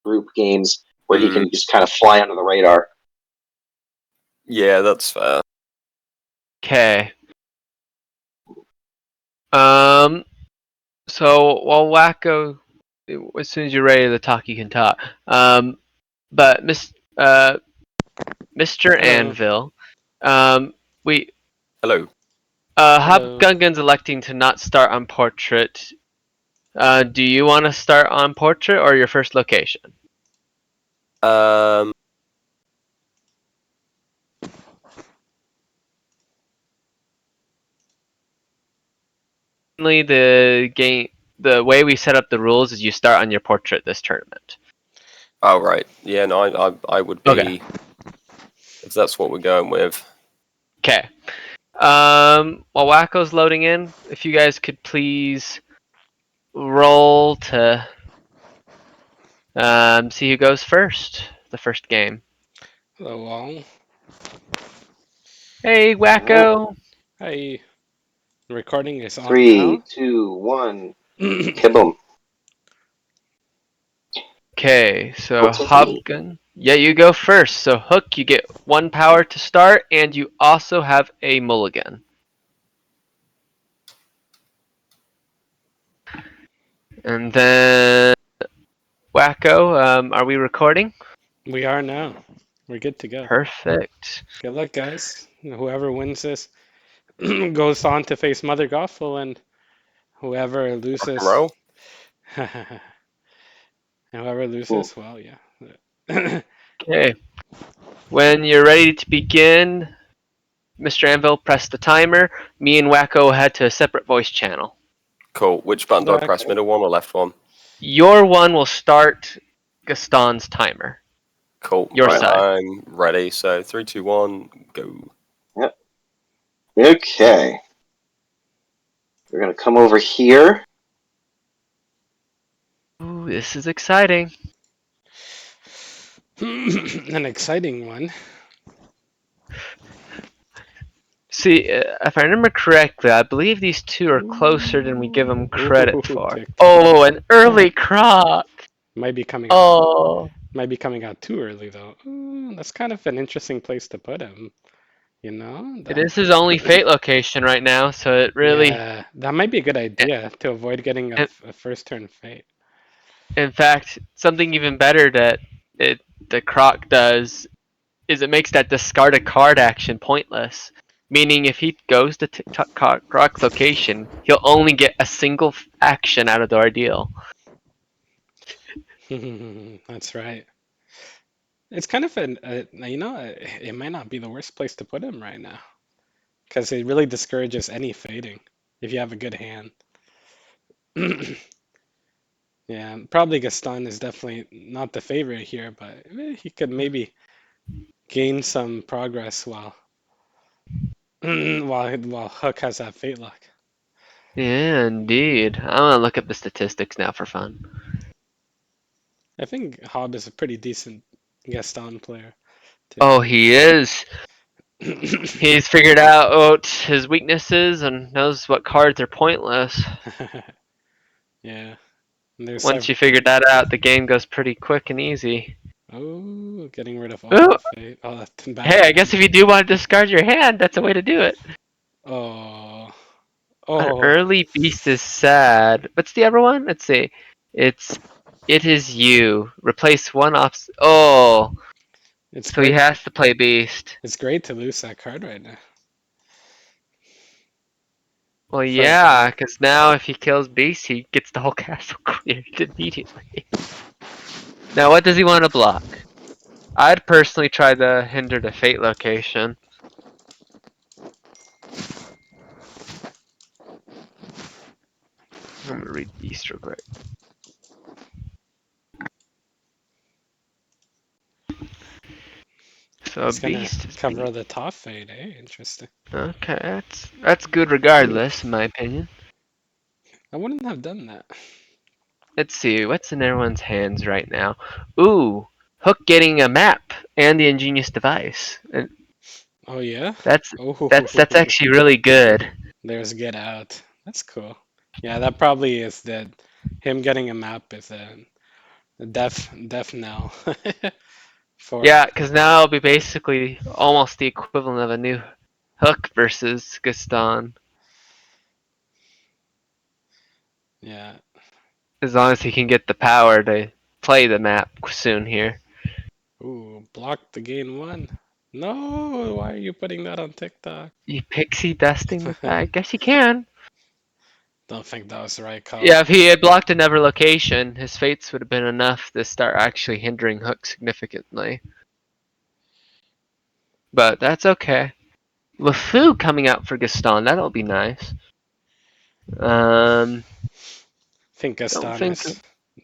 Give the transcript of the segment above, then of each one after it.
group games where he can just kind of fly under the radar. Yeah, that's fair. Okay. So while Waco, as soon as you're ready to talk, you can talk. But Mr. Anvil, we Hello. HobGungan's electing to not start on portrait. Do you want to start on portrait or your first location? The way we set up the rules is you start on your portrait this tournament. Oh right. Yeah. No, I would be. Okay. If that's what we're going with. Okay. While Waco's loading in, if you guys could please roll to see who goes first. The first game. Hello, all. Hey, Waco. Hi. Recording is on 3, 2, 1, now. kaboom. Okay, so What's it HobGun. Yeah, you go first. So Hook, you get 1 power to start, and you also have a mulligan. And then Waco, are we recording? We are now. We're good to go. Perfect. Good luck, guys. Whoever wins this goes on to face Mother Gothel, and whoever loses. Roll. And whoever loses, well, yeah. Okay. When you're ready to begin, Mr. Anvil, press the timer. Me and Waco head to a separate voice channel. Cool. Which button do I press? Middle one or left one? Your one will start Gaston's timer. Cool. Your right, side. I'm ready. So 3, 2, 1, go. Yep. Okay. We're going to come over here. Ooh, this is exciting. An exciting one. See, if I remember correctly, I believe these two are closer than we give them credit for. tick, tick. Oh, an early croc! Might be coming. Oh, Might be coming out too early though. That's kind of an interesting place to put him. You know. it is his only fate location right now, so it really. Yeah, that might be a good idea to avoid getting a first turn fate. In fact, something even better that the croc does is it makes that discard a card action pointless. Meaning, if he goes to Croc's location, he'll only get a single action out of the ordeal. That's right. It's kind of it might not be the worst place to put him right now, because it really discourages any fading if you have a good hand. Yeah, probably Gaston is definitely not the favorite here, but he could maybe gain some progress while while Hook has that fate lock. Yeah, indeed. I'm gonna look up the statistics now for fun. I think Hob is a pretty decent Gaston player, too. Oh, he is. He's figured out his weaknesses and knows what cards are pointless. Yeah. Once you figure that out, the game goes pretty quick and easy. Oh, getting rid of all Ooh. the fate. Oh, that's bad. Hey, I guess if you do want to discard your hand, that's a way to do it. Oh. An Oh. early beast is sad. What's the other one? Let's see. It is you. Replace one off. Oh. It's So great. he has to play beast. It's great to lose that card right now. Well, yeah, because now if he kills beast, he gets the whole castle cleared immediately. Now, what does he want to block? I'd personally try to hinder the fate location. I'm gonna read beast real quick. So It's gonna beast is cover the top fate, eh? Interesting. Okay, that's good regardless, in my opinion. I wouldn't have done that. Let's see, what's in everyone's hands right now? Ooh, Hook getting a map and the ingenious device. And Oh yeah? that's Oh. that's actually really good. There's Get Out. That's cool. Yeah, that probably is him getting a map is Def now. For Yeah, because now it'll be basically almost the equivalent of a new Hook versus Gaston, yeah. as long as he can get the power to play the map soon here. Ooh, block the gain one. No, why are you putting that on TikTok? You pixie dusting with that? I guess you can. Don't think that was the right call. Yeah, if he had blocked another location, his fates would have been enough to start actually hindering Hook significantly. But that's okay. LeFou coming out for Gaston, that'll be nice. I think Don't think.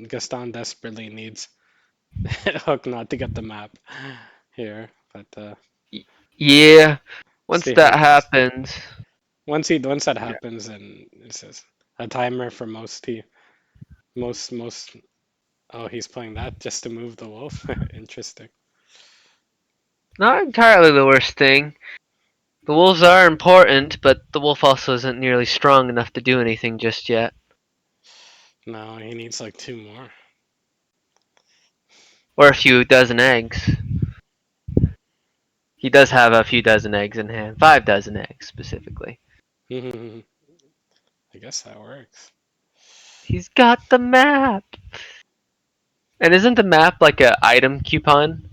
Gaston desperately needs Hook not to get the map here, but Yeah, once see how that it goes. happens. Once that Yeah. happens, and it's just a timer for most. Oh, he's playing that just to move the wolf. Interesting. Not entirely the worst thing. The wolves are important, but the wolf also isn't nearly strong enough to do anything just yet. No, he needs like two more. Or a few dozen eggs. He does have a few dozen eggs in hand. 5 dozen eggs, specifically. I guess that works. He's got the map! And isn't the map like a item coupon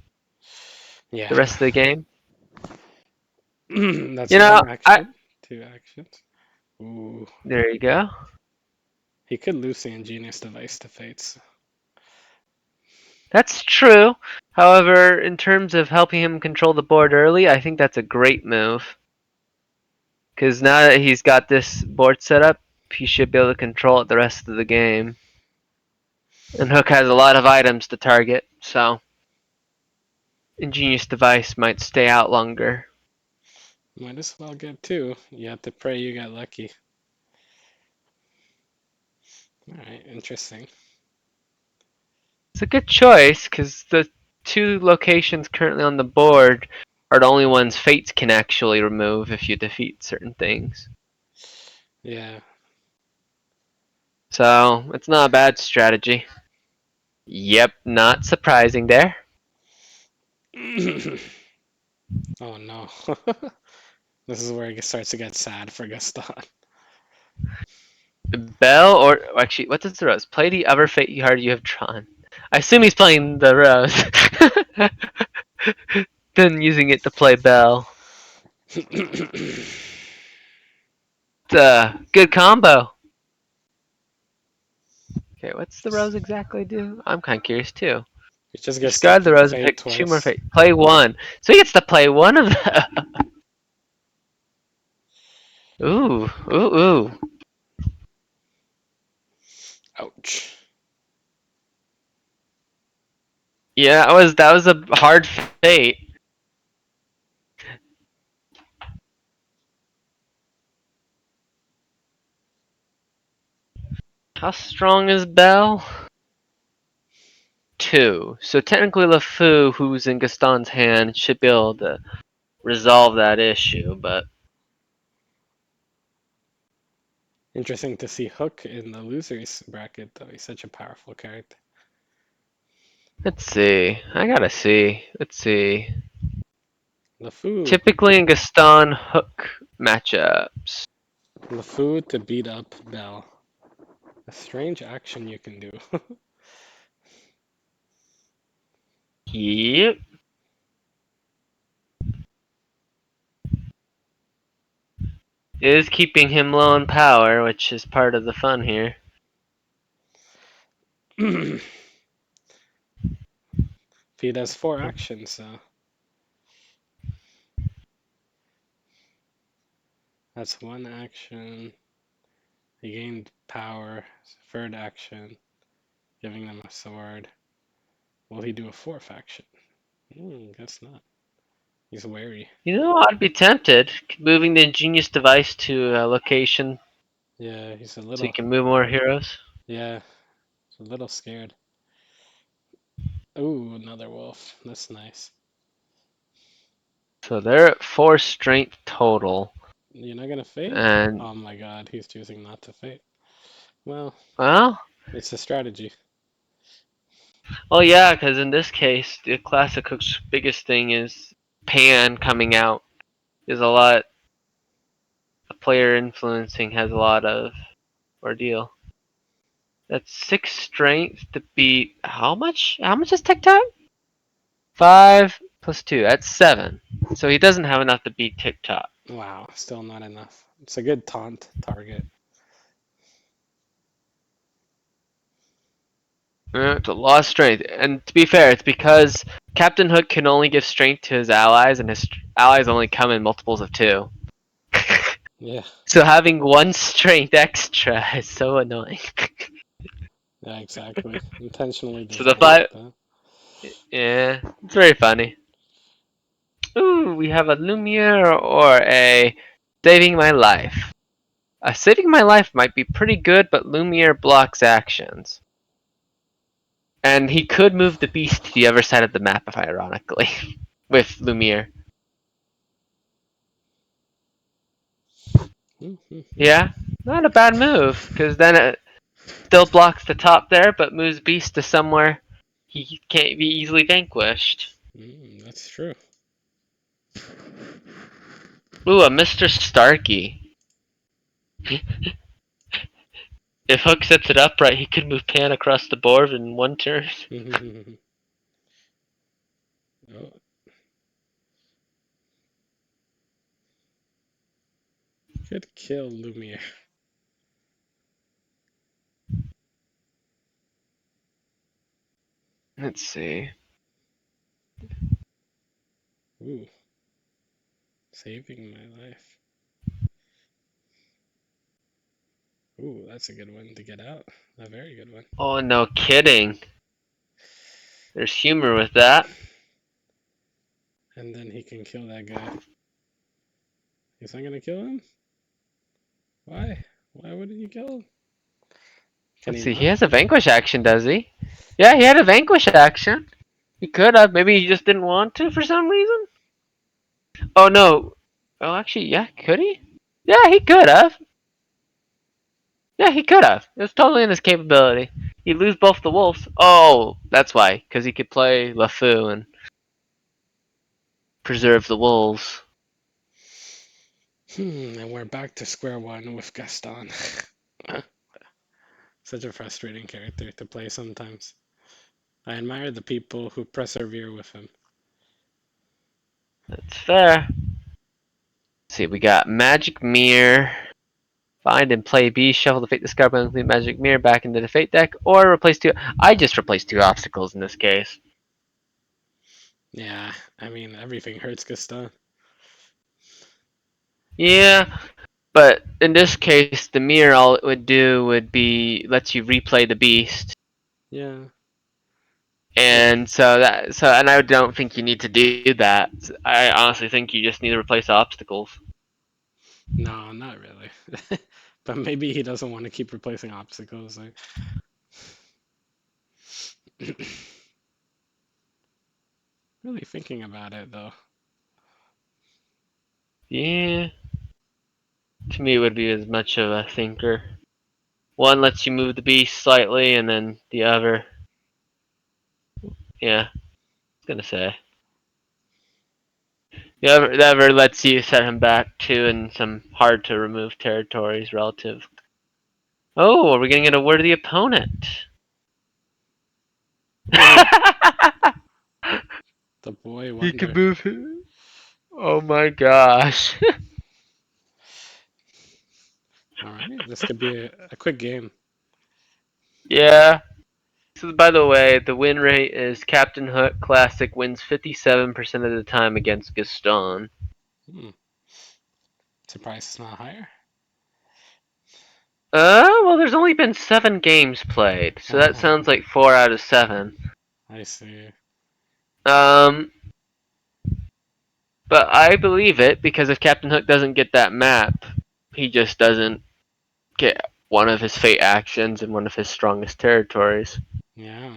Yeah, the rest of the game? that's You know, one action, two actions. Ooh, there you go. he could lose the ingenious device to fates. That's true. However, in terms of helping him control the board early, I think that's a great move. Because now that he's got this board set up, he should be able to control it the rest of the game. And Hook has a lot of items to target, so Ingenious Device might stay out longer. Might as well get two. You have to pray you get lucky. Alright, interesting. It's a good choice, because the 2 locations currently on the board are the only ones Fates can actually remove if you defeat certain things. Yeah. So, it's not a bad strategy. Yep, not surprising there. Oh no. This is where it starts to get sad for Gaston. Bell, or actually, what does the rose? Play the other fate card you have drawn. I assume he's playing the rose. Then using it to play Bell. It's a good combo. Okay, what's the rose exactly do? I'm kind of curious too. It just gets to Discard the rose and fade pick 2 more twice. fate. Play 1. So he gets to play 1 of them. Ooh, ooh, ooh. Ouch. Yeah, that was a hard fate. How strong is Bell? 2. So technically LeFou, who's in Gaston's hand, should be able to resolve that issue, but Interesting to see Hook in the losers bracket, though. He's such a powerful character. let's see. I gotta see. Let's see. LeFou. Typically in Gaston Hook matchups. LeFou to beat up Bell. A strange action you can do. Yep. Is keeping him low in power, which is part of the fun here. If he does 4 actions, so that's 1 action. He gained power. 3rd action, giving them a sword. Will he do a 4th action? Guess not. He's wary. You know, I'd be tempted. Moving the ingenious device to a location Yeah, he's a so you little. can move more heroes. Yeah, he's a little scared. Ooh, another wolf. That's nice. So they're at 4 strength total. You're not gonna fade? And, Oh my god, he's choosing not to fade. Well, well, it's a strategy. Well, yeah, because in this case, the classic hook's biggest thing is pan coming out. Is a lot. A player influencing has a lot of ordeal. That's 6 strength to beat. How much? How much is TikTok? 5 plus 2. That's 7. So he doesn't have enough to beat TikTok. Wow, still not enough. It's a good taunt target. It's a lot of strength. And to be fair, it's because Captain Hook can only give strength to his allies, and his allies only come in multiples of 2. Yeah, So having 1 strength extra is so annoying. yeah, exactly. Intentionally So the designed 5. like that. Yeah, it's very funny. Ooh, we have a Lumiere or a Saving My Life. A Saving My Life might be pretty good, but Lumiere blocks actions. And he could move the beast to the other side of the map, if ironically, with Lumiere. Yeah, not a bad move, because then it still blocks the top there, but moves beast to somewhere he can't be easily vanquished. That's true. Ooh, a Mr. Starkey. If Hook sets it up right, he could move Pan across the board in 1 turn. Oh, could kill Lumiere. Let's see. Ooh, saving my life. Ooh, that's a good one to get out. A very good one. Oh, no kidding. There's humor with that. And then he can kill that guy. He's not gonna kill him? Why? Why wouldn't you kill him? Can Let's he see. He not? has a vanquish action, does he? Yeah, he had a vanquish action. He could have. Maybe he just didn't want to for some reason. Oh no. Oh, actually, yeah. Could he? Yeah, he could have. Yeah, he could have. It was totally in his capability. He'd lose both the wolves. Oh, that's why. Because he could play LeFou and preserve the wolves. And we're back to square one with Gaston. Such a frustrating character to play sometimes. I admire the people who persevere with him. That's fair. Let's see, we got Magic Mirror. Find and play B, shuffle the fate discard and include Magic Mirror back into the fate deck, or replace 2. I just replaced 2 obstacles in this case. Yeah, I mean, everything hurts Gaston. Yeah, but in this case, the mirror all it would do would be lets you replay the beast, Yeah. and and I don't think you need to do that. I honestly think you just need to replace obstacles. No, not really. But maybe he doesn't want to keep replacing obstacles. Really thinking about it though. Yeah, to me it would be as much of a thinker. One lets you move the beast slightly, and then the other, yeah, I was gonna say. The other lets you set him back too in some hard to remove territories relative. Oh, are we gonna get a word of the opponent? The boy He can wonder. move. Oh my gosh. All right, this could be a quick game. Yeah. So by the way, the win rate is Captain Hook Classic wins 57% of the time against Gaston. Hmm. Surprised it's not higher. Well, there's only been 7 games played, so that Oh, sounds like 4 out of 7. I see. Um, but I believe it because if Captain Hook doesn't get that map, he just doesn't get one of his fate actions in one of his strongest territories. Yeah.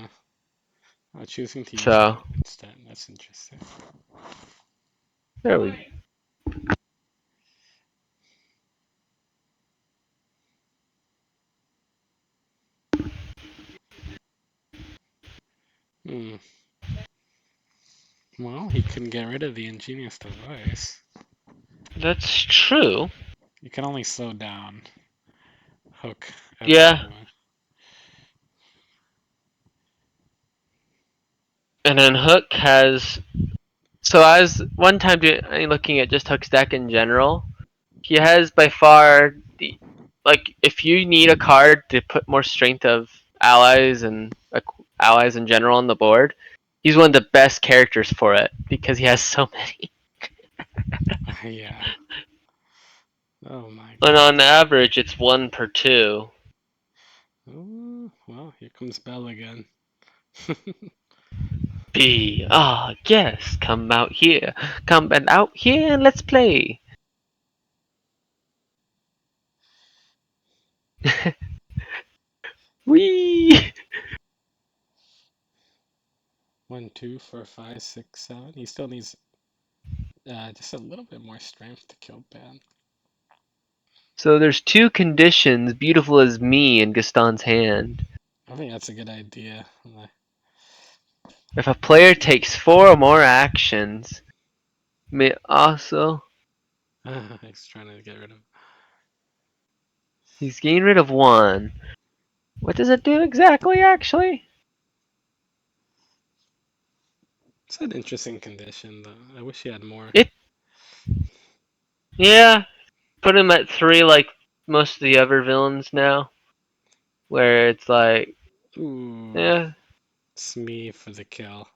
Oh, choosing to use So that instead. That's interesting. there we. Well, he couldn't get rid of the ingenious device. That's true. You can only slow down Hook at this Yeah. point. And then Hook has. So I was one time looking at just Hook's deck in general. He has by far the. Like, if you need a card to put more strength of allies and allies in general on the board, he's one of the best characters for it because he has so many. Yeah. Oh my And god. on average, it's 1 per 2. Oh, well, here comes Bell again. Yes, come out here. Come and out here and let's play. Wee! 1, 2, 4, 5, 6, 7. He still needs just a little bit more strength to kill Ben. So there's 2 conditions, beautiful as me in Gaston's hand. I think that's a good idea. If a player takes 4 or more actions, may also He's trying to get rid of. he's getting rid of 1. What does it do exactly, actually? It's an interesting condition, though. I wish he had more. Yeah, put him at 3 like most of the other villains now, where it's like, Ooh, yeah, it's me for the kill.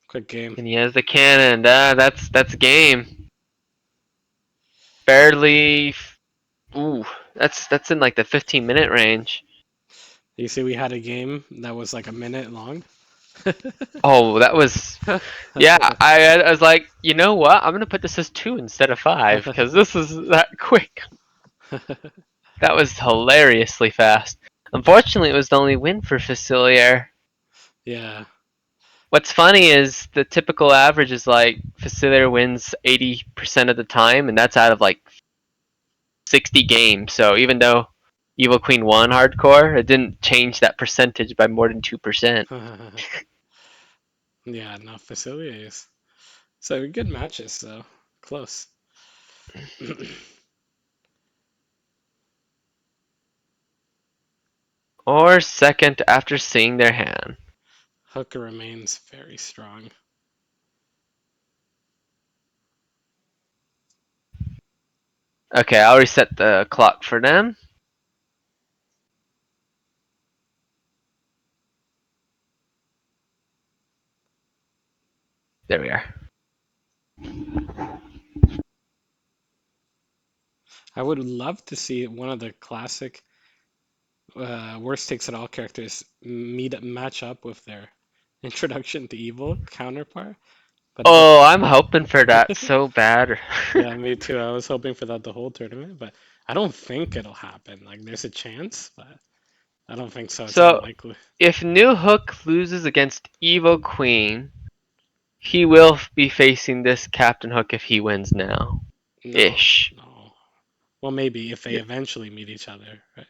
Quick game. and he has the cannon. That's game. Barely. Ooh, that's in like the 15-minute range. You see, we had a game that was like a minute long. Oh, that was. Yeah, I was like, you know what? I'm gonna put this as 2 instead of 5 because this is that quick. That was hilariously fast. Unfortunately, it was the only win for Facilier. Yeah. What's funny is the typical average is like Facilier wins 80% of the time, and that's out of like 60 games. So even though Evil Queen won hardcore, it didn't change that percentage by more than 2%. Yeah, no, Faciliers. So good matches, so close. Or second after seeing their hand. Hooker remains very strong. Okay, I'll reset the clock for them. There we are. I would love to see one of the classic worst takes it all characters match up with their introduction to evil counterpart. But Oh, I'm hoping for that so bad. yeah, me too. I was hoping for that the whole tournament, but I don't think it'll happen. Like, there's a chance, but I don't think so. It's So, unlikely. if New Hook loses against Evil Queen, he will be facing this Captain Hook if he wins now. No, Ish. no. Well, maybe if they eventually meet each other, right?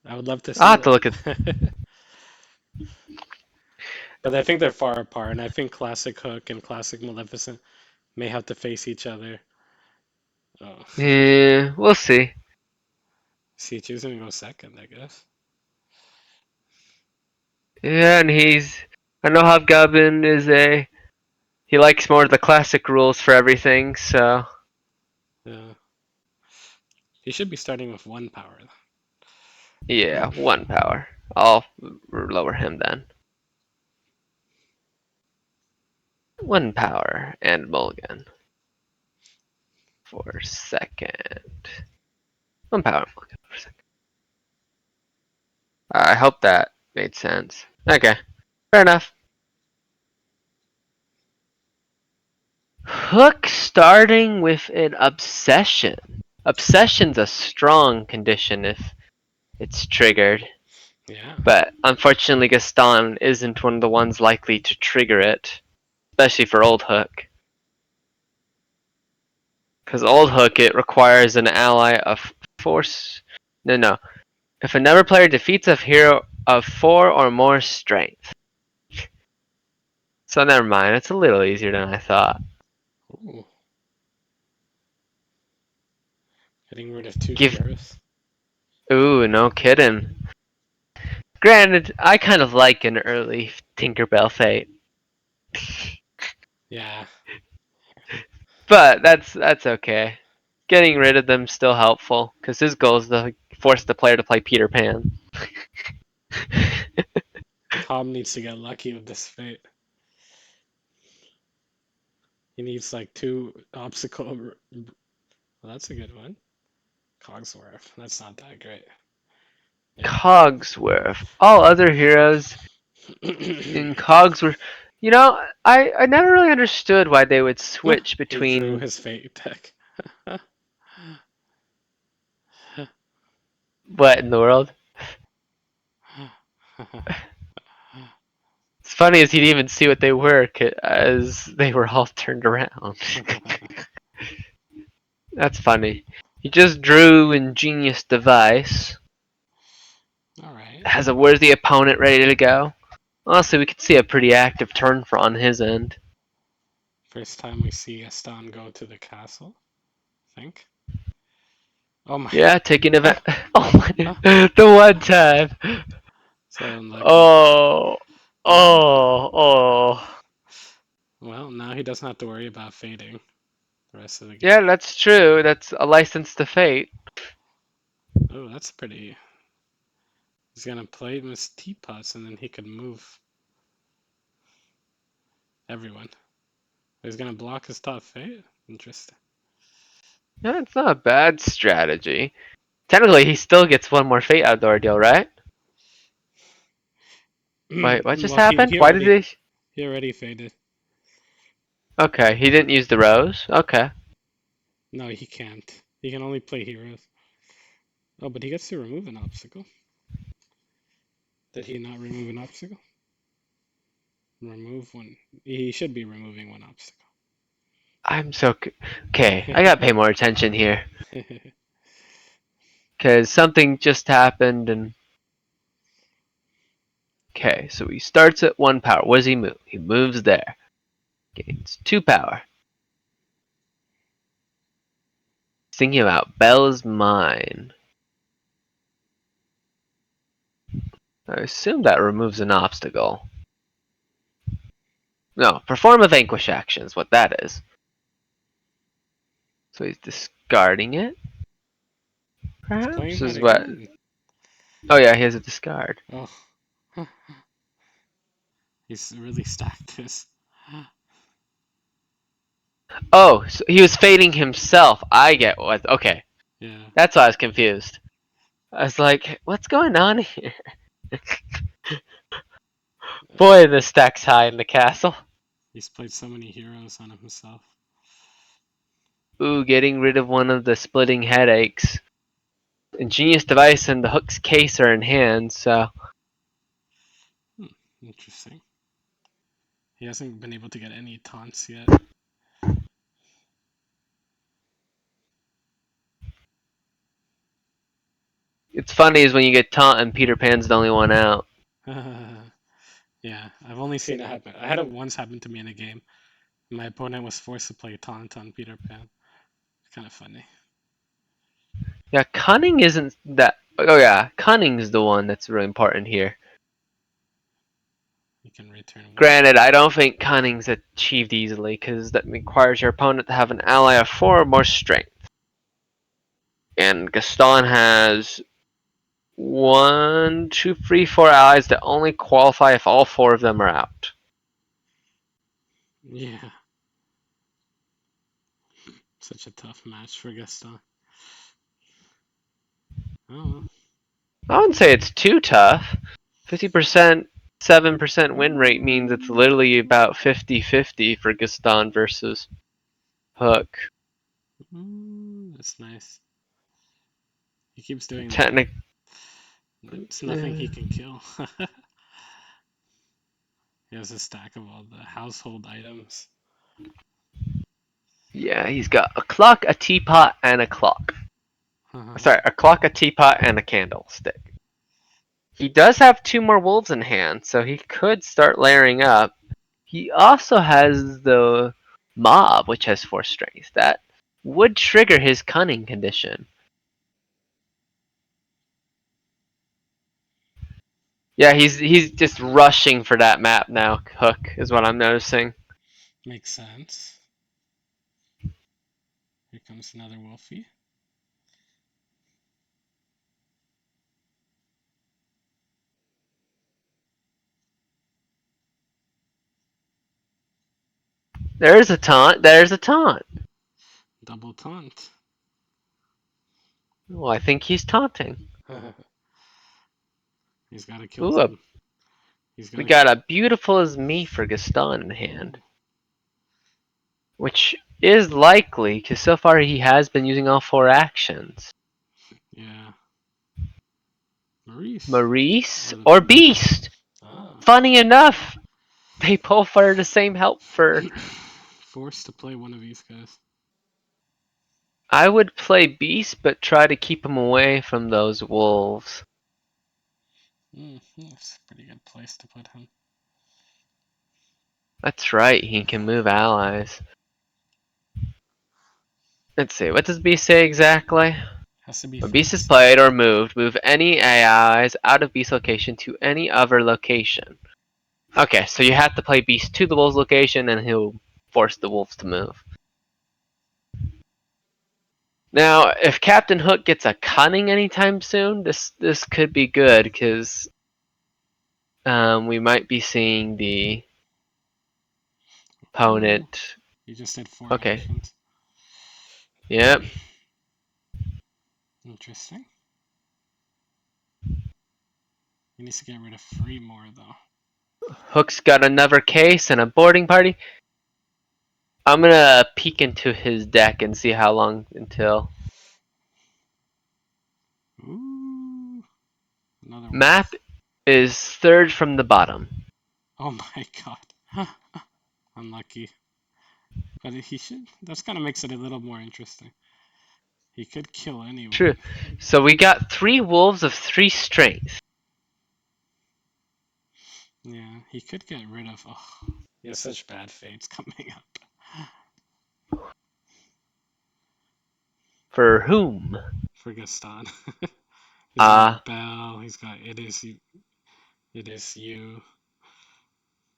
I would love to I'll see have to look at. that. But I think they're far apart, and I think Classic Hook and Classic Maleficent may have to face each other. Oh. Yeah, we'll see. See, choosing to go second, I guess. Yeah, and I know HobGungan is a. He likes more of the classic rules for everything, so. Yeah. He should be starting with 1 power. Yeah, 1 power. I'll lower him then. 1 power and mulligan. For second. 1 power and mulligan for second. I hope that made sense. Okay, fair enough. Hook starting with an obsession. Obsession's a strong condition if it's triggered. Yeah. But unfortunately, Gaston isn't one of the ones likely to trigger it, especially for Old Hook. Because Old Hook, it requires an ally of force. No. If another player defeats a hero of 4 or more strength. So never mind. It's a little easier than I thought. Ooh. Getting rid of 2 Give- heroes. Ooh, no kidding. Granted, I kind of like an early Tinkerbell fate, Yeah. but that's okay. Getting rid of them still helpful because his goal is to force the player to play Peter Pan. Tom needs to get lucky with this fate. He needs like 2 obstacle. Well, that's a good one. Cogsworth. That's not that great. Yeah. Cogsworth. All other heroes in Cogsworth. You know, I never really understood why they would switch He drew between his fate deck. what in the world. It's funny as he didn't even see what they were as they were all turned around. That's funny. He just drew Ingenious Device. Alright. Has a worthy opponent ready to go. Honestly, we could see a pretty active turn for on his end. First time we see Gaston go to the castle, I think. Oh my. Yeah, taking advantage. Oh my, the one time. So unlucky. Oh, oh. Well, now he doesn't have to worry about fading the rest of the game. Yeah, that's true. That's a license to fate. Oh, that's pretty. He's gonna play Miss Teapots and then he can move everyone. He's gonna block his top fate? Interesting. Yeah, it's not a bad strategy. Technically, he still gets one more fate outdoor deal, right? Wait, what just Well, happened? Why did they? he already faded. Okay, he didn't use the rose. Okay. No, he can't. He can only play heroes. Oh, but he gets to remove an obstacle. Did he not remove an obstacle? Remove one. He should be removing one obstacle. I'm so okay. I gotta pay more attention here because something just happened and. Okay, so he starts at 1 power. What does he move? He moves there. Gains 2 power. He's thinking about Belle's Mine. I assume that removes an obstacle. No, perform a vanquish action is what that is. So he's discarding it. He's playing Perhaps that is what. again. Oh yeah, he has a discard. Oh. He's really stacked this. Oh, so he was fading himself. I get what. Okay, Yeah. that's why I was confused. I was like, what's going on here? Boy, the stack's high in the castle. He's played so many heroes on himself. Ooh, getting rid of one of the splitting headaches. Ingenious Device and the Hook's case are in hand, so. Interesting. He hasn't been able to get any taunts yet. It's funny is when you get taunt and Peter Pan's the only one out. Yeah, I've only seen it happen. I had it once happen to me in a game. My opponent was forced to play taunt on Peter Pan. It's kind of funny. Yeah, cunning isn't that. Oh yeah, cunning's the one that's really important here. You can return one. Granted, I don't think cunning's achieved easily because that requires your opponent to have an ally of 4 or more strength. And Gaston has 1, 2, 3, 4 allies that only qualify if all 4 of them are out. Yeah. Such a tough match for Gaston. Oh. I wouldn't say it's too tough. 50%, 7% win rate means it's literally about 50-50 for Gaston versus Hook. That's nice. He keeps doing that. Technic. It's nothing he can kill. He has a stack of all the household items. Yeah, he's got a clock, a teapot, and a clock. Sorry, a clock, a teapot, and a candlestick. He does have 2 more wolves in hand, so he could start layering up. he also has the mob, which has 4 strength. That would trigger his cunning condition. Yeah, he's just rushing for that map now. Hook is what I'm noticing. Makes sense. Here comes another Wolfie. There's a taunt. There's a taunt. Double taunt. Oh, I think he's taunting. He's got to kill Ooh, some. He's we got got a beautiful as me for Gaston in hand, to. which is likely because so far he has been using all 4 actions. Yeah. Maurice. Maurice or Beast. Ah. Funny enough, they both are the same help for. Forced to play one of these guys. I would play Beast, but try to keep him away from those wolves. That's a pretty good place to put him. That's right, he can move allies. Let's see, what does Beast say exactly? Has to be When Beast is forced. played or moved, move any allies out of Beast location to any other location. Okay, so you have to play Beast to the wolves location and he'll force the wolves to move. Now, if Captain Hook gets a cunning anytime soon, this could be good because we might be seeing the opponent. He just did 4 Okay. actions. Yep. Interesting. He needs to get rid of 3 more though. Hook's got another case and a boarding party. I'm gonna peek into his deck and see how long until. Ooh. Another Map wolf. is 3rd from the bottom. Oh my god. Unlucky. But he should. That's kind of makes it a little more interesting. He could kill anyone. True. So we got 3 wolves of 3 strength. Yeah, he could get rid of. Oh, he has such bad fates coming up. For whom? For Gaston. He's got Uh, Bell. He's got It Is You. It Is You.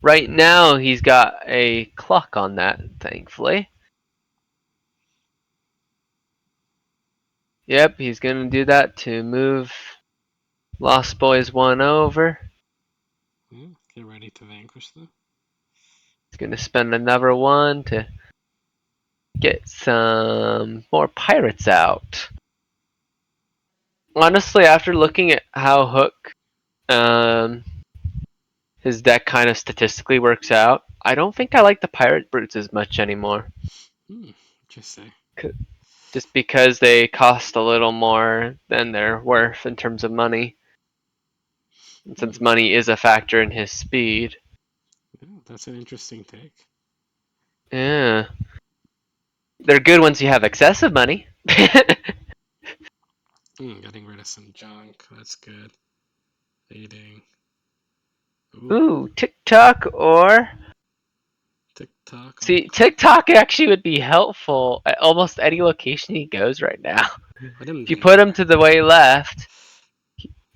right now he's got a clock on that, thankfully. Yep, he's gonna do that to move Lost Boys 1 over. Yeah, get ready to vanquish them. He's gonna spend another 1 to get some more pirates out. Honestly, after looking at how Hook his deck kind of statistically works out, I don't think I like the pirate brutes as much anymore. Interesting. Just because they cost a little more than they're worth in terms of money. And since money is a factor in his speed. Yeah, that's an interesting take. Yeah. They're good once you have excessive money. Getting rid of some junk. That's good. Fading. Ooh, TikTok or. TikTok. See, TikTok actually would be helpful at almost any location he goes right now. Put him If you there. put him to the way left,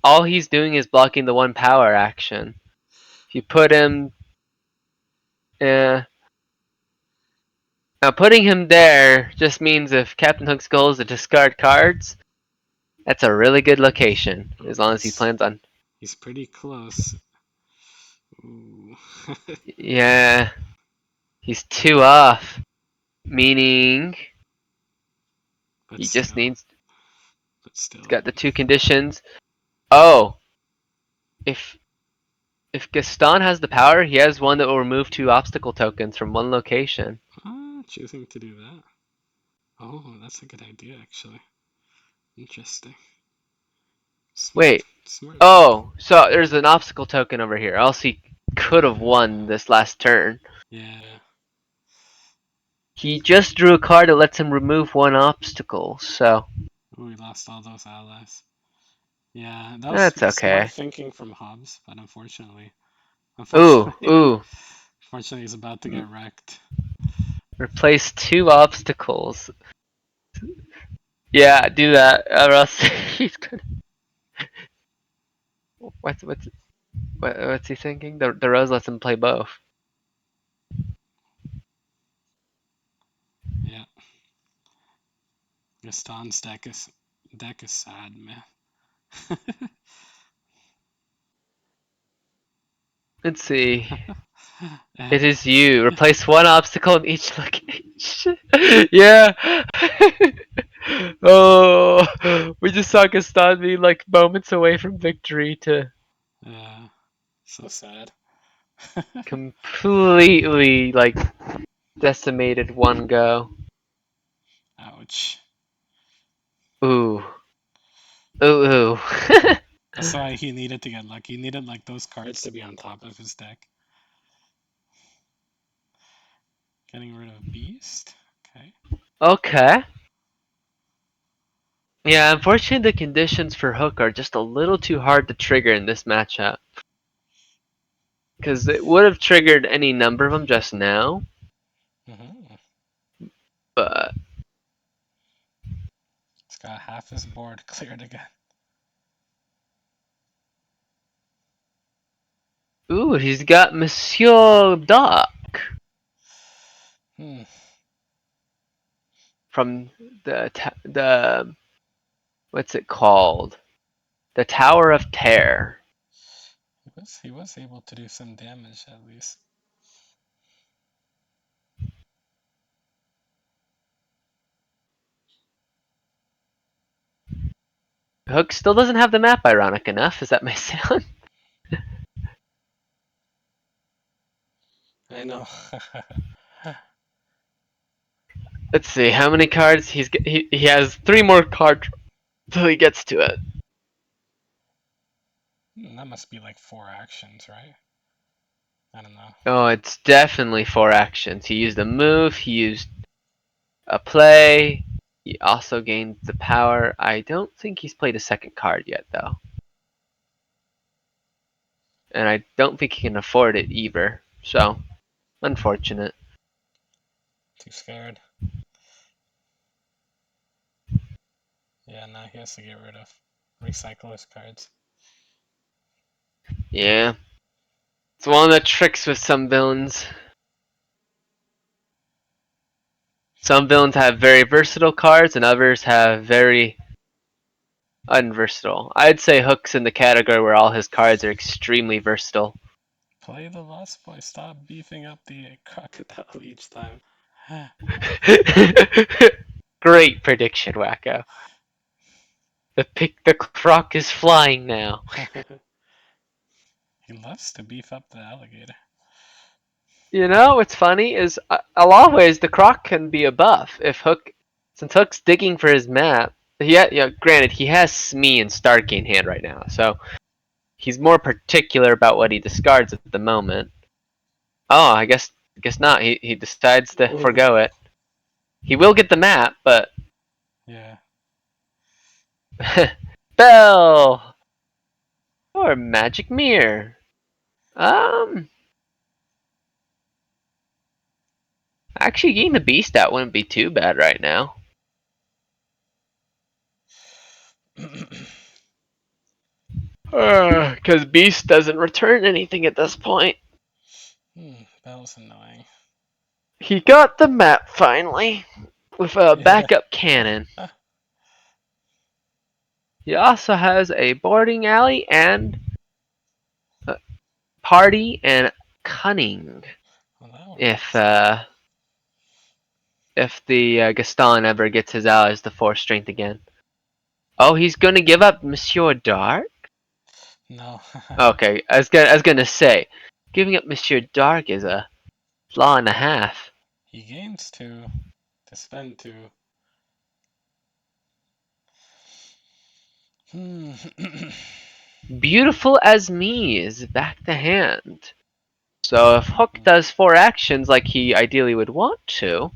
all he's doing is blocking the 1 power action. If you put him. Now putting him there just means if Captain Hook's goal is to discard cards, that's a really good location, as long as he plans on. He's pretty close. Ooh. Yeah, he's 2 off, meaning But he just still. needs. But still. He's got the 2 conditions. Oh, if Gaston has the power, he has 1 that will remove 2 obstacle tokens from 1 location. Choosing to do that. Oh, that's a good idea, actually. Interesting. Smart. Wait. Smart. Oh, so there's an obstacle token over here. Else he could have won this last turn. Yeah. He just drew a card that lets him remove 1 obstacle, so. Oh, we lost all those allies. Yeah, that was That's smart okay. thinking from Hobbs, but unfortunately. Ooh. Fortunately, he's about to get wrecked. Replace 2 obstacles. Yeah, do that, or else he's gonna. What's he thinking? The rose lets him play both. Yeah. Gaston's deck is sad, man. Let's see. It is you. Replace 1 obstacle in each location. Yeah. Oh, we just saw Gaston be like moments away from victory to So sad. completely like decimated 1 go. Ouch. Ooh. Ooh. That's why he needed to get lucky. He needed like those cards to be on top of his deck. Getting rid of Beast. Okay. Okay. Yeah, unfortunately the conditions for Hook are just a little too hard to trigger in this matchup. Because it would have triggered any number of them just now, Mm-hmm. but He's got half his board cleared again. ooh, he's got Monsieur Doc Hmm. from the what's it called? The Tower of Terror. He was able to do some damage at least. Hook still doesn't have the map, ironic enough, as that may sound. I know. Let's see how many cards he has 3 more cards till he gets to it. That must be like 4 actions, right? I don't know. Oh, it's definitely 4 actions. He used a move, he used a play, he also gained the power. I don't think he's played a second card yet, though. And I don't think he can afford it either. So, unfortunate. Too scared. Yeah, now he has to get rid of recycle his cards. Yeah. It's one of the tricks with some villains. Some villains have very versatile cards, and others have very unversatile. I'd say Hook's in the category where all his cards are extremely versatile. Play the Lost Boy. Stop beefing up the crocodile each time. Great prediction, Waco. The croc is flying now. He loves to beef up the alligator. You know what's funny is a lot of ways the croc can be a buff if since Hook's digging for his map. Granted he has Smee and Starkey in hand right now, so he's more particular about what he discards at the moment. Oh, I guess not. He decides to forgo it. He will get the map, but Yeah. Bell or Magic Mirror. Actually, getting the Beast out wouldn't be too bad right now. Because Beast doesn't return anything at this point. Bell's annoying. He got the map finally with a backup cannon. He also has a boarding alley and party and cunning. Well, If the Gaston ever gets his allies to 4 strength again. Oh, he's gonna give up Monsieur Dark? no. Okay, I was gonna say, giving up Monsieur Dark is a flaw and a half. He gains 2 to spend 2. Beautiful as me is back to hand. So if Hook does 4 actions like he ideally would want to,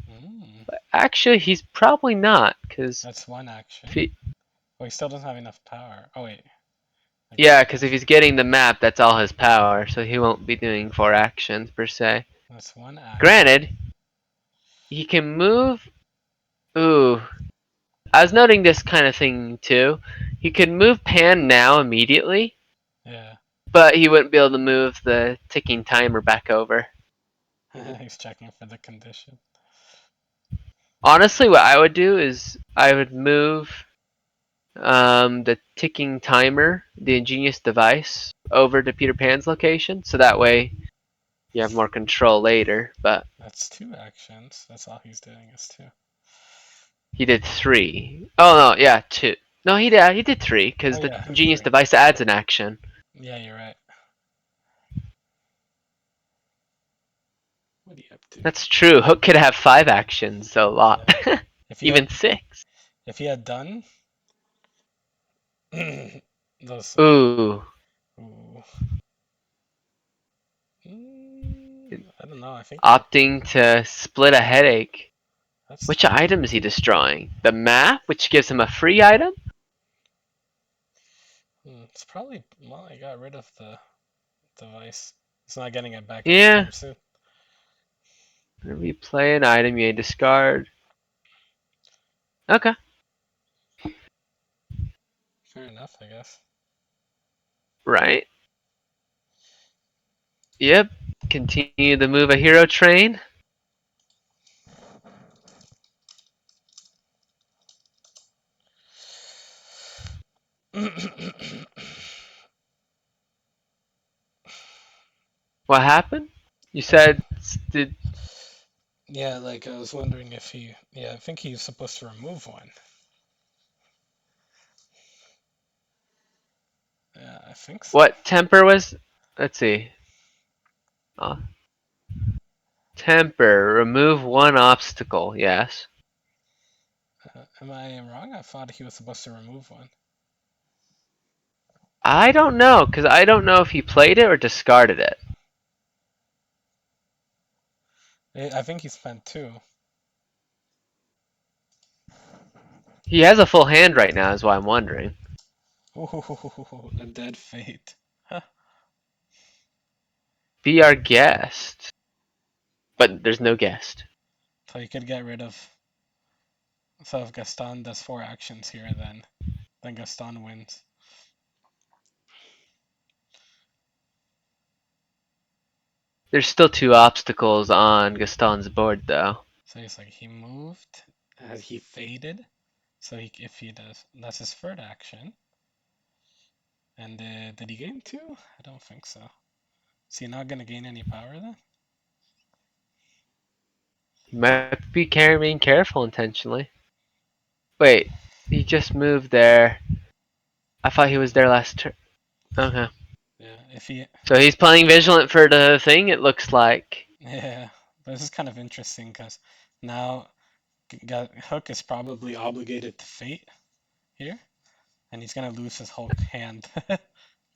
but actually he's probably not, because That's 1 action. he still doesn't have enough power. Oh wait. yeah, because if he's getting the map, that's all his power, so he won't be doing 4 actions per se. That's one action. Granted, he can move. Ooh, I was noting this kind of thing too. He could move Pan now immediately, Yeah. but he wouldn't be able to move the ticking timer back over. He's checking for the condition. Honestly, what I would do is I would move the ticking timer, the ingenious device, over to Peter Pan's location, so that way you have more control later. But That's 2 actions. That's all he's doing is 2. he did 3. Oh no, yeah, 2. No, he did 3 because Oh the yeah, ingenious 3. device adds an action. Yeah, you're right. What are you up to? That's true. Hook could have 5 actions, so a lot. If he Even had, 6. if he had done those. Ooh. Ooh. I don't know. I think Opting to split a headache. that's Which tough. item is he destroying? The map, which gives him a free item? It's probably, well, I got rid of the device. It's not getting it back Yeah. anytime soon. Whenever you play an item, you may discard. Okay. Fair enough, I guess. Right. Yep. Continue to move a hero train. What happened? You said did Yeah, like I was wondering if he. Yeah, I think he's supposed to remove one. Yeah, I think so. what temper was? Let's see. Oh. Temper. Remove one obstacle. Yes. Am I wrong? I thought he was supposed to remove one. I don't know, because I don't know if he played it or discarded it. I think he spent 2. He has a full hand right now, is why I'm wondering. Ooh, a dead fate. Be our guest. But there's no guest. So you could get rid of. So if Gaston does 4 actions here, then Gaston wins. There's still 2 obstacles on Gaston's board, though. So he's like he moved, he faded. So if he does, that's his 3rd action. And did he gain 2? I don't think so. Is he not gonna gain any power then? He might be being careful intentionally. Wait, he just moved there. I thought he was there last turn. Okay. Yeah, if he. So he's playing Vigilant for the thing, it looks like. Yeah, but this is kind of interesting because now Hook is probably obligated to fate here, and he's gonna lose his whole hand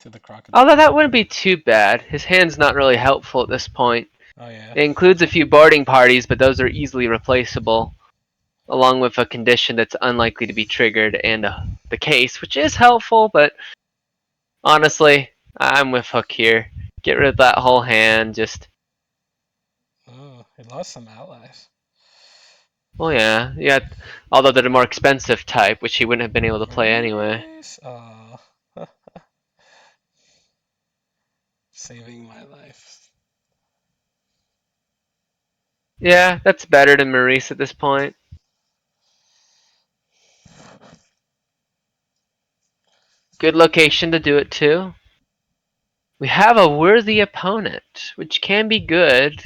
to the crocodile. Although that wouldn't be too bad. His hand's not really helpful at this point. Oh yeah. It includes a few boarding parties, but those are easily replaceable, along with a condition that's unlikely to be triggered and the case, which is helpful, but honestly, I'm with Hook here. Get rid of that whole hand, just... Oh, he lost some allies. Well, yeah. Although they're the more expensive type, which he wouldn't have been able to play anyway. Maurice? Oh. Saving my life. Yeah, that's better than Maurice at this point. Good location to do it too. We have a worthy opponent, which can be good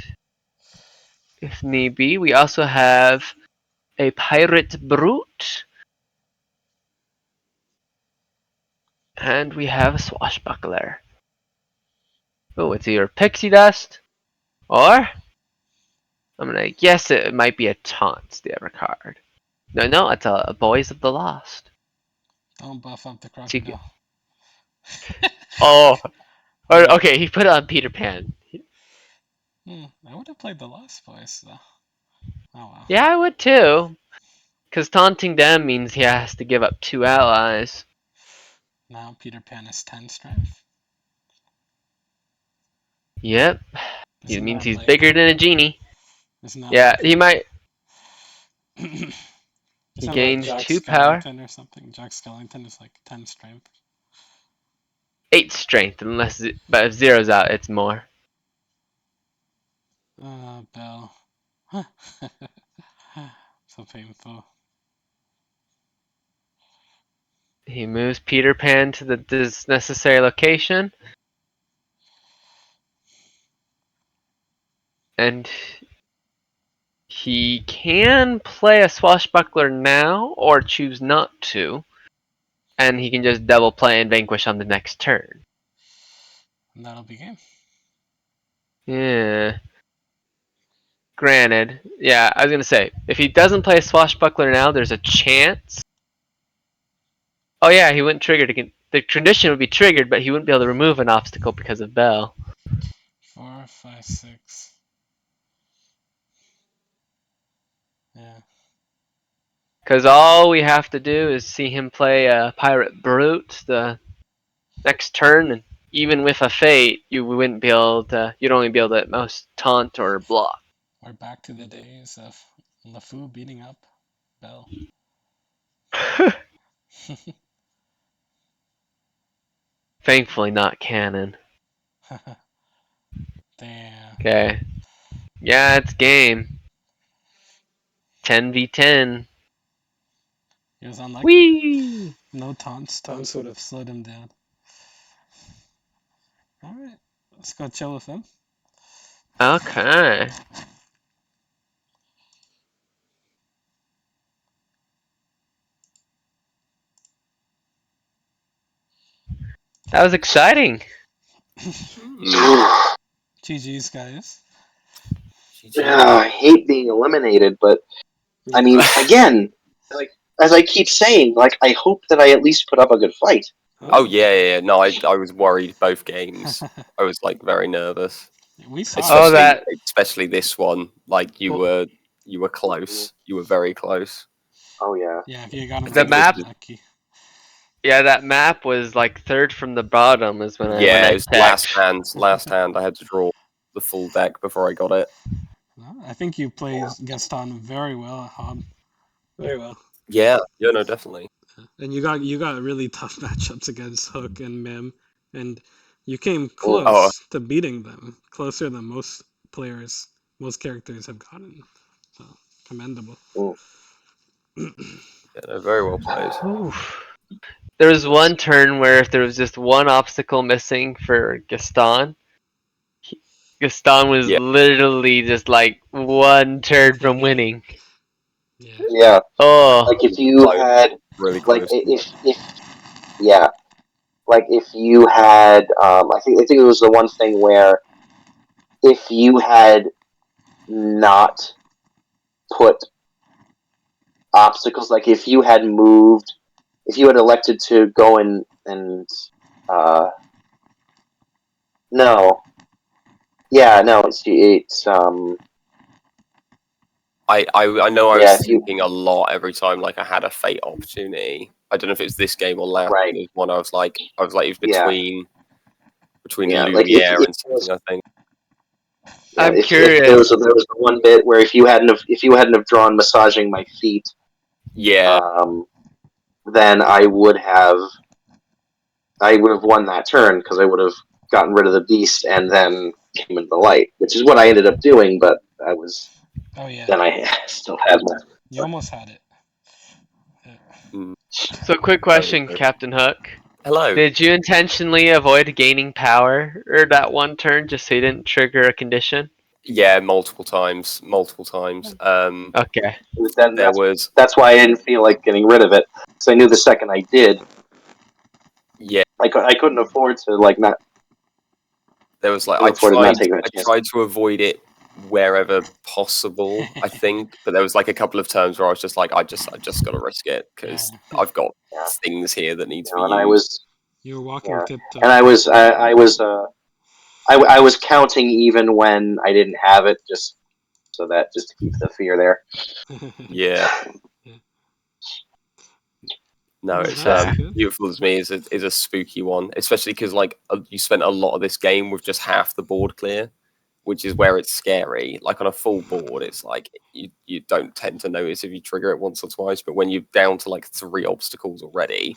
if need be. We also have a pirate brute. And we have a swashbuckler. Oh, it's either pixie dust or I'm gonna guess it might be a taunt, the other card. No, it's a Boys of the Lost. Don't buff up the crocodile. Oh, okay, he put it on Peter Pan. I would have played the Lost Boys though. Oh wow. Yeah, I would too. Because taunting them means he has to give up 2 allies. Now Peter Pan is 10 strength. Yep. Isn't He means that he's like- bigger than a genie. Isn't that Yeah, like, he might. isn't He like gains Jack 2 power, Skellington or something? Jack Skellington is like 10 strength. 8 strength, but if zero's out, it's more. Bell. So painful. He moves Peter Pan to this necessary location. And he can play a swashbuckler now or choose not to. And he can just double play and vanquish on the next turn. And that'll be game. Yeah. Granted, yeah, I was gonna say, if he doesn't play a swashbuckler now, there's a chance. Oh yeah, he wouldn't trigger again. The condition would be triggered, but he wouldn't be able to remove an obstacle because of Bell. 4, 5, 6. Yeah. Because all we have to do is see him play a Pirate Brute the next turn, and even with a Fate, you wouldn't be able to. You'd only be able to at most taunt or block. We're back to the days of LeFou beating up Bell. Thankfully, not canon. Damn. Okay. Yeah, it's game. 10v10. He was unlucky. Whee! No taunts. Taunts would have slowed him down. Alright. Let's go chill with him. Okay. That was exciting. GG's, guys. I hate being eliminated, but I mean, again, like as I keep saying, like I hope that I at least put up a good fight. Oh yeah. No, I was worried both games. I was like very nervous, We saw especially it. especially this one. Like you were close. You were very close. Oh yeah. Yeah, if you got him The map- lucky. Yeah, that map was like third from the bottom is when Yeah, I it was checked. last hand. I had to draw the full deck before I got it. Well, I think you played Gaston very well at Hob. Very well. Yeah, no, definitely. And you got really tough matchups against Hook and Mim, and you came Oh. close to beating them, closer than most players, most characters have gotten. So commendable. Oh. Yeah, no, very well played. Oof. There was one turn where if there was just one obstacle missing for Gaston, Gaston was Yeah. literally just like one turn from winning. Yeah. Yeah. Oh, Like if you Close. had Really like close. if yeah, like if you had I think it was the one thing where if you had not put obstacles, like if you had moved, if you had elected to go and no, yeah, no, it's I know I yeah, was if you thinking a lot every time like I had a fate opportunity. I don't know if it was this game or last. Right. But it was one I was like it was Yeah. between Yeah, like Lumiere if and something, I think. yeah, I'm if curious. there was the one bit where if you hadn't have drawn massaging my feet, Yeah, then I would have won that turn because I would have gotten rid of the beast and then came into the light, which is what I ended up doing. But I was Oh yeah. then I still had that. You almost had it. Yeah. So, quick question, Captain Hook. hello. Did you intentionally avoid gaining power or that one turn just so you didn't trigger a condition? Yeah, multiple times. Okay. Then There was that's why I didn't feel like getting rid of it because I knew the second I did, yeah, I couldn't afford to not. there was like I afforded not taking that I chance. tried to avoid it wherever possible, I think, but there was like a couple of times where I was just like, I just got to risk it because Yeah. I've got Yeah. things here that need to And be I used. was You were walking Yeah. tiptoe. and I was counting even when I didn't have it, just to keep the fear there. Yeah, no, it's That's good. Beautiful as Me is a spooky one, especially because like you spent a lot of this game with just half the board clear, which is where it's scary. Like on a full board, it's like you don't tend to notice if you trigger it once or twice, but when you're down to like 3 obstacles already,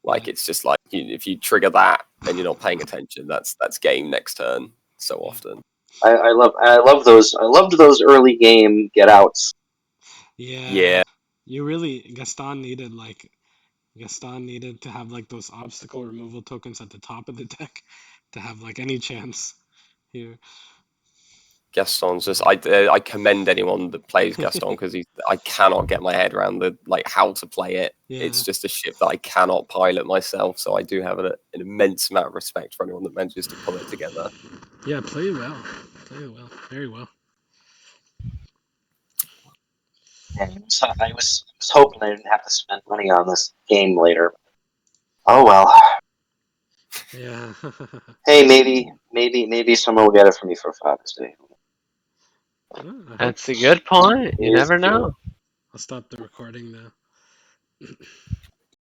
like Yeah. it's just like if you trigger that and you're not paying attention, that's game next turn so often. I loved those early game get outs. Yeah. Yeah. You really Gaston needed to have like those obstacle removal tokens at the top of the deck to have like any chance here. Gaston's just I commend anyone that plays Gaston because I cannot get my head around the like how to play it. Yeah. It's just a ship that I cannot pilot myself, so I do have an immense amount of respect for anyone that manages to pull it together. Yeah, play well. Play well. Very well. And so I was hoping I didn't have to spend money on this game later. Oh well. Yeah. Hey, maybe someone will get it for me for Father's Day. I hope That's so. a good point. You It is never true. know. I'll stop the recording now.